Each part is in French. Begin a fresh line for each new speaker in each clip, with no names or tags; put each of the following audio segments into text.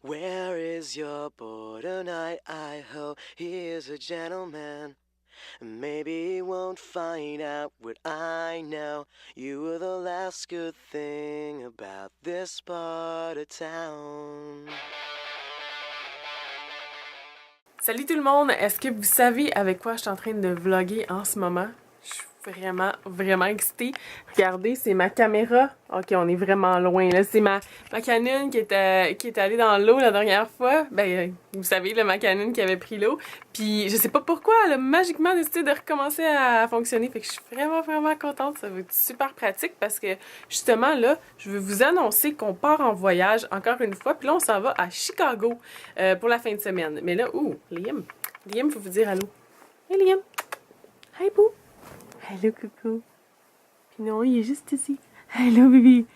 Where is your boy tonight? I hope he is a gentleman. Maybe he won't find out what I know. You were the last good thing about this part of town.
Salut tout le monde! Est-ce que vous savez avec quoi je suis en train de vlogger en ce moment? Je suis vraiment excitée. Regardez, c'est ma caméra. Ok, on est vraiment loin là. C'est ma Canon qui est allée dans l'eau la dernière fois. Ben, vous savez, ma Canon qui avait pris l'eau. Puis je sais pas pourquoi, elle a magiquement décidé de recommencer à fonctionner. Fait que je suis vraiment contente. Ça va être super pratique parce que justement là, je veux vous annoncer qu'on part en voyage encore une fois. Puis là, on s'en va à Chicago pour la fin de semaine. Mais là, Liam, faut vous dire allô. Hey Liam! Hi Boo! Hello coucou! Puis non, il est juste ici. Hello baby!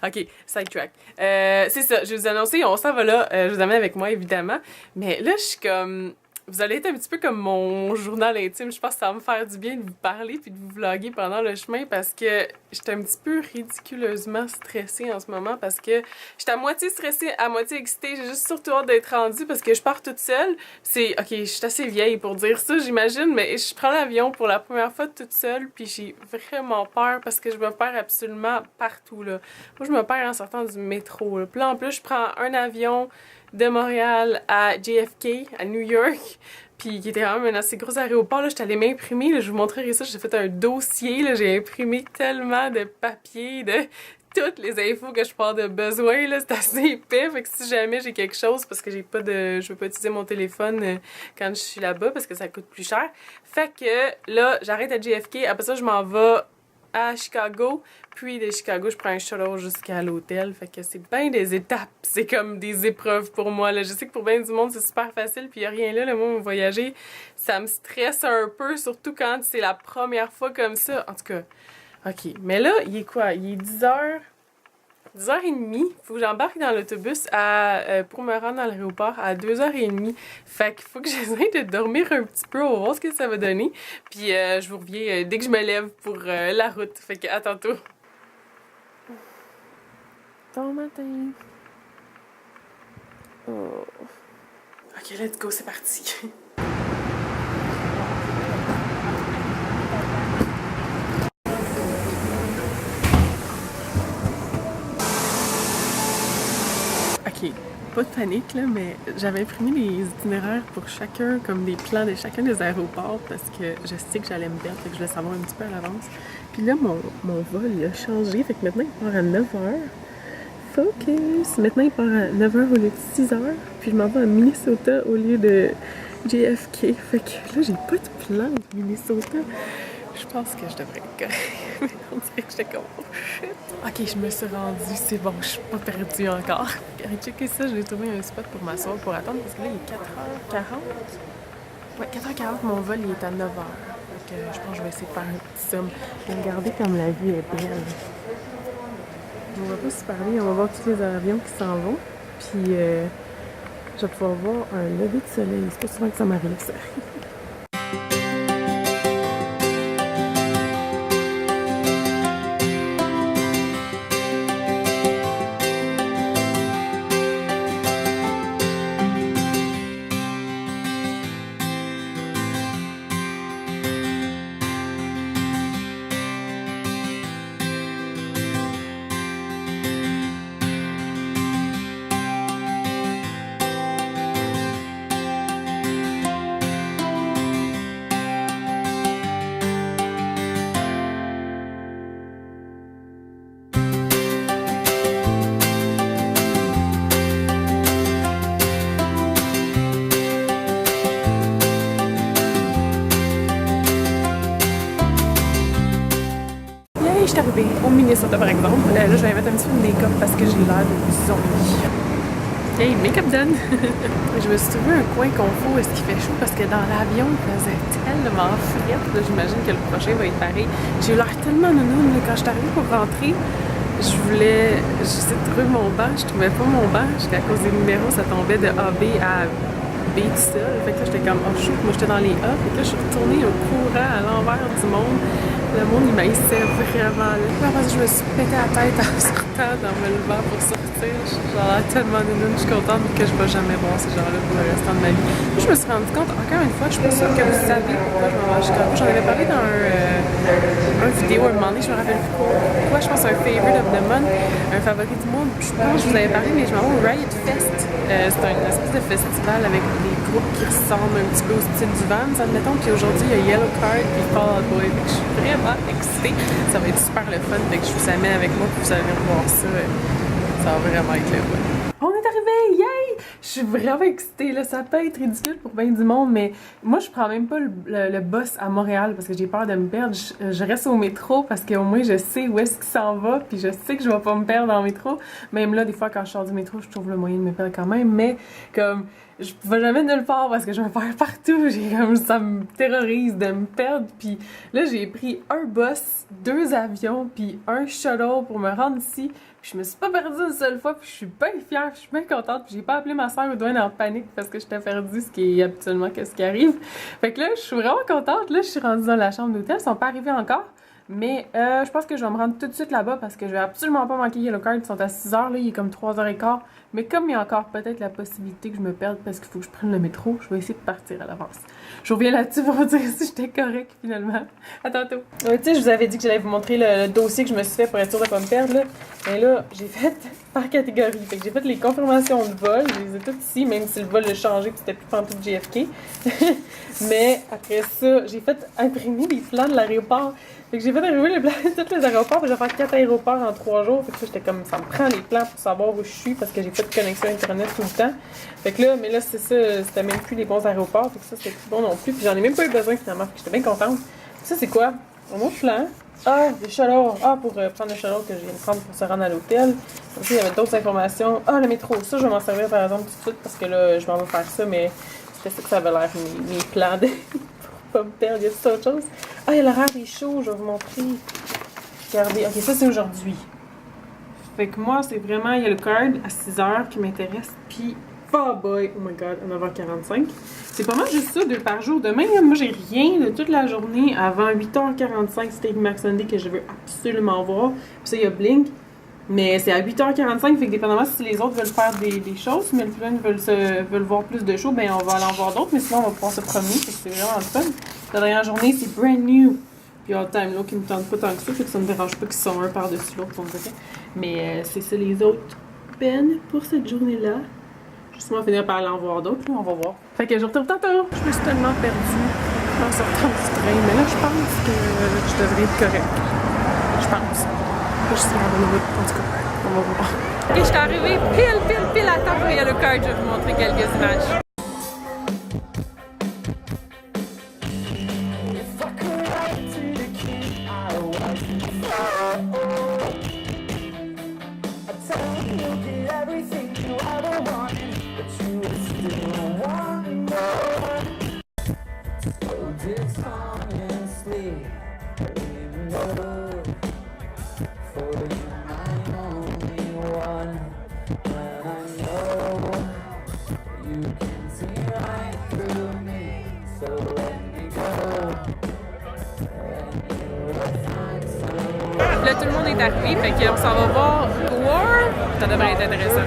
Ok, sidetrack. C'est ça, je vais vous annoncer, on s'en va là. Je vous amène avec moi évidemment. Mais là, je suis comme... Vous allez être un petit peu comme mon journal intime. Je pense que ça va me faire du bien de vous parler puis de vous vlogger pendant le chemin parce que j'étais un petit peu ridiculeusement stressée en ce moment parce que j'étais à moitié stressée, à moitié excitée. J'ai juste surtout hâte d'être rendue parce que je pars toute seule. Ok, je suis assez vieille pour dire ça, j'imagine, mais je prends l'avion pour la première fois toute seule puis j'ai vraiment peur parce que je me perds absolument partout, là. Moi, je me perds en sortant du métro, là. Puis là, en plus, je prends un avion de Montréal à JFK, à New York, puis qui était quand même un assez gros aéroport. Là, j'étais allée m'imprimer, là, je vous montrerai ça, j'ai fait un dossier, là, j'ai imprimé tellement de papiers, de toutes les infos que je peux avoir de besoin, là, c'est assez épais, fait que si jamais j'ai quelque chose, parce que je veux pas utiliser mon téléphone quand je suis là-bas, parce que ça coûte plus cher, fait que là, j'arrête à JFK, après ça, je m'en vais à Chicago, puis de Chicago, je prends un shuttle jusqu'à l'hôtel, fait que c'est bien des étapes, c'est comme des épreuves pour moi, là. Je sais que pour bien du monde, c'est super facile, puis y a rien là, moi, voyager, ça me stresse un peu, surtout quand c'est la première fois comme ça, en tout cas, ok, mais là, il est quoi? Il est 10h30, faut que j'embarque dans l'autobus pour me rendre dans l'aéroport à 2h30. Fait qu'il faut que j'essaie de dormir un petit peu, on va voir ce que ça va donner. Puis je vous reviens dès que je me lève pour la route. Fait que à tantôt. Bon matin. Oh. Ok, let's go, c'est parti. Ok, pas de panique là, mais j'avais imprimé les itinéraires pour chacun, comme des plans de chacun des aéroports parce que je sais que j'allais me perdre, fait que je voulais savoir un petit peu à l'avance. Puis là, mon vol il a changé, fait que maintenant il part à 9h. Focus! Maintenant il part à 9h au lieu de 6h, puis je m'en vais à Minnesota au lieu de JFK. Fait que là, j'ai pas de plan de Minnesota. Je pense que je devrais être correcte, mais on dirait que j'étais comme oh shit. Ok, je me suis rendue, c'est bon, je suis pas perdue encore. Checkez ça, j'ai trouvé un spot pour m'asseoir pour attendre parce que là il est 4h40. Ouais, 4h40, mon vol il est à 9h. Donc je pense que je vais essayer de faire un petit somme. Regardez comme la vue est belle. On va pas se parler, on va voir tous les avions qui s'en vont. Puis je vais pouvoir voir un lever de soleil. C'est pas souvent que ça m'arrive ça. Je suis arrivée au Minnesota par exemple. Là, je vais mettre un petit peu de make-up parce que j'ai l'air de zombie. Hey, make-up done! Je me suis trouvé un coin confort où est-ce qu'il fait chaud parce que dans l'avion, il faisait tellement frette. J'imagine que le prochain va être pareil. J'ai eu l'air tellement nounoune. Quand je suis arrivée pour rentrer, j'essayais de trouver mon banc. Je trouvais pas mon banc. À cause des numéros, ça tombait de AB à B tout seul. Fait que là, j'étais comme, oh shoot, moi j'étais dans les A. Fait que là, je suis retournée au courant à l'envers du monde. Le monde, il m'haïssait vraiment. Là. Puis après, je me suis pété la tête en sortant, en me levant pour sortir. J'en ai tellement de je suis contente que je vais jamais voir ces gens-là pour le restant de ma vie. Puis je me suis rendu compte, encore une fois, je suis pas sûre que vous savez pourquoi je m'en vais à Chicago. J'en avais parlé dans un vidéo à un moment donné, je me rappelle plus pourquoi. Je pense un favorite of the month, un favori du monde. Je pense que je vous avais parlé, mais je m'en vais au Riot Fest. C'est une espèce de festival avec des groupes qui ressemblent un petit peu au style du Vans, admettons. Puis aujourd'hui, il y a Yellow Card puis Fall Out Boy. Je suis vraiment excitée. Ça va être super le fun. Fait que je vous amène avec moi puis vous allez voir ça. Ça va vraiment être le fun. On est arrivé! Yay! Je suis vraiment excitée, là. Ça peut être ridicule pour bien du monde, mais moi, je prends même pas le bus à Montréal parce que j'ai peur de me perdre. Je reste au métro parce qu'au moins, je sais où est-ce qu'il s'en va, puis je sais que je vais pas me perdre dans le métro. Même là, des fois, quand je sors du métro, je trouve le moyen de me perdre quand même, mais comme... je vais jamais nulle part parce que je me perds partout. Ça me terrorise de me perdre. Puis là, j'ai pris un bus, 2 avions, puis un shuttle pour me rendre ici. Puis je me suis pas perdue une seule fois, puis je suis bien fière, je suis bien contente. Puis j'ai pas appelé ma soeur Audouin en panique parce que j'étais perdue, ce qui est habituellement ce qui arrive. Fait que là, je suis vraiment contente. Là, je suis rendue dans la chambre d'hôtel. Ils sont pas arrivés encore. Mais je pense que je vais me rendre tout de suite là-bas parce que je vais absolument pas manquer Yellow Card. Ils sont à 6h, là, il est comme 3h15. Mais comme il y a encore peut-être la possibilité que je me perde parce qu'il faut que je prenne le métro, je vais essayer de partir à l'avance. Je reviens là-dessus pour vous dire si j'étais correcte finalement. À tantôt. Tu sais, je vous avais dit que j'allais vous montrer le dossier que je me suis fait pour être sûre de pas me perdre. Là. Mais là, j'ai fait par catégorie. Fait que j'ai fait les confirmations de vol. Je les ai toutes ici, même si le vol a changé que c'était plus pantoute JFK. Mais après ça, j'ai fait imprimer les plans de l'aéroport. Fait que j'ai fait arriver les plans de tous les aéroports, puis j'ai fait 4 aéroports en 3 jours. Fait que j'étais comme, ça me prend les plans pour savoir où je suis, parce que j'ai pas de connexion internet tout le temps. Fait que là, mais là, c'est ça, c'était même plus les bons aéroports, fait que ça, c'était plus bon non plus. Puis j'en ai même pas eu besoin finalement, fait que j'étais bien contente. Ça, c'est quoi? Un autre plan. Ah, des shuttles. Ah, pour prendre le shuttle que je viens de prendre pour se rendre à l'hôtel. Aussi, il y avait d'autres informations. Ah, le métro. Ça, je vais m'en servir par exemple tout de suite, parce que là, je m'en vais faire ça, mais c'était ça que ça avait l'air, mes plans de... pas me perdre, y a tout autre chose. Ah, il y a l'horaire des shows, je vais vous montrer. Regardez, ok, ça c'est aujourd'hui. Fait que moi, c'est vraiment, il y a le card à 6h qui m'intéresse, puis oh boy, oh my god, à 9h45. C'est pas mal juste ça, 2 par jour. Demain, moi j'ai rien de toute la journée avant 8h45, c'était Max Sunday que je veux absolument voir. Puis ça, il y a Blink. Mais c'est à 8h45, fait que dépendamment si les autres veulent faire des choses, mais plein veulent voir plus de shows, ben on va aller en voir d'autres, mais sinon on va pouvoir se promener, fait que c'est vraiment le fun. La dernière journée, c'est brand new. Puis all time low qui me tente pas tant que ça, fait que ça me dérange pas qu'ils sont un par-dessus l'autre, on dirait. Mais c'est ça les autres peines pour cette journée-là. Justement, on va finir par aller en voir d'autres, là, on va voir. Fait que je retourne tantôt. Je me suis tellement perdue en sortant du train, mais là je pense que je devrais être correcte. Je pense. Je suis sur la bonne route, en tout cas, on va voir. Et je suis arrivée pile à temps pour Yellow Card. Je vais vous montrer quelques images. Là, tout le monde est arrivé, fait qu'on s'en va voir War. Ça devrait être intéressant.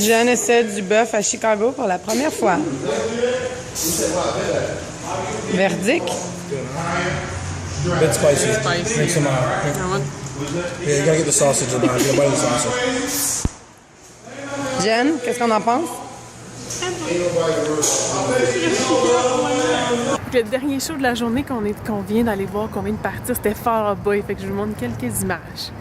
Jen essaie du bœuf à Chicago pour la première fois. Verdict?
Bit spicy.
Spicy.
Make some yeah, you gotta get the sausage in there. You gotta buy the sausage.
Jen, qu'est-ce qu'on en pense? Le dernier show de la journée qu'on vient d'aller voir, qu'on vient de partir, c'était Fall Out Boy. Fait que je vous montre quelques images.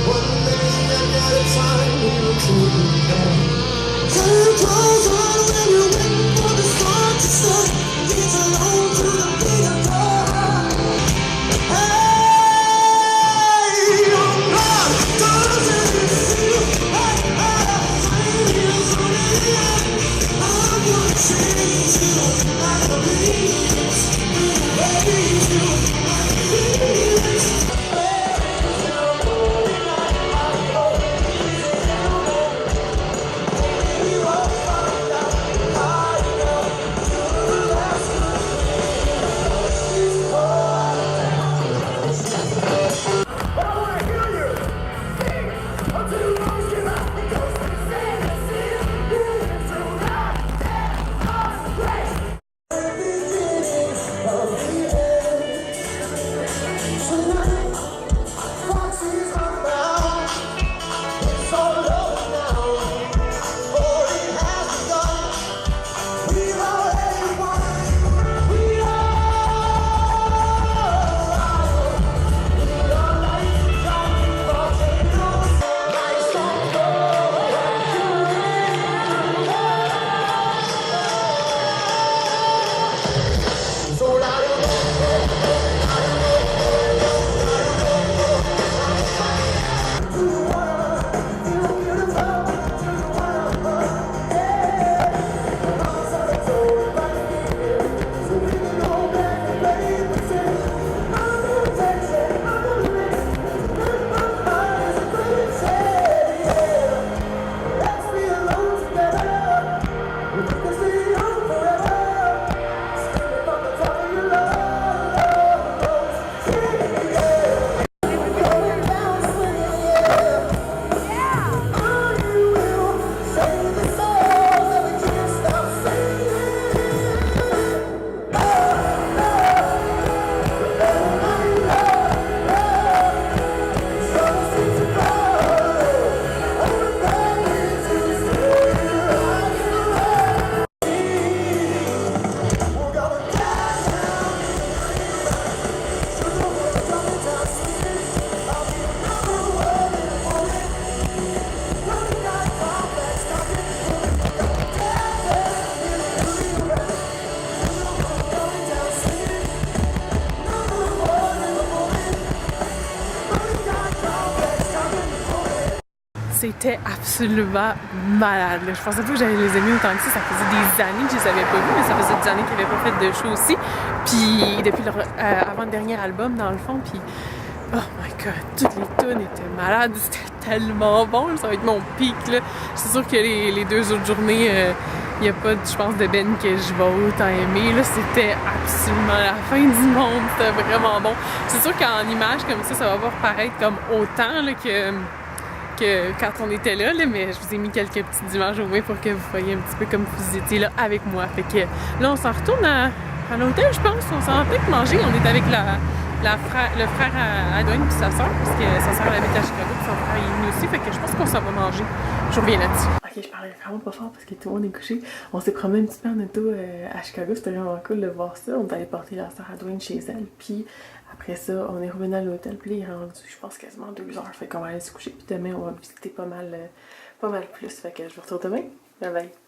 One minute at a time, we were C'était absolument malade. Là. Je pensais pas que j'allais les aimer autant que ça. Ça faisait des années que je les avais pas vus, mais ça faisait des années qu'ils n'avaient pas fait de show aussi. Puis depuis leur avant-dernier album, dans le fond, puis oh my god, toutes les tunes étaient malades. C'était tellement bon. Ça va être mon pic. C'est sûr que les 2 autres journées, il n'y a pas, je pense, de Ben que je vais autant aimer. Là, c'était absolument la fin du monde. C'était vraiment bon. C'est sûr qu'en image comme ça va pas paraître comme autant là, que quand on était là, mais je vous ai mis quelques petites images au moins pour que vous voyez un petit peu comme vous étiez là avec moi. Fait que là, on s'en retourne à l'hôtel, je pense. On s'en va peut-être manger. On est avec le frère à Dwayne puis sa soeur, parce que sa soeur habite à Chicago, puis son frère est venu aussi. Fait que je pense qu'on s'en va manger. Je reviens là-dessus. Ok, je parlais vraiment pas fort parce que tout le monde est couché. On s'est promené un petit peu en auto à Chicago. C'était vraiment cool de voir ça. On est allé porter la soeur à Dwayne chez elle. Puis après ça, on est revenu à l'hôtel, puis il est rendu, je pense, quasiment 2 heures. Fait qu'on va aller se coucher, puis demain, on va visiter pas mal plus. Fait que je vous retrouve demain. Bye bye.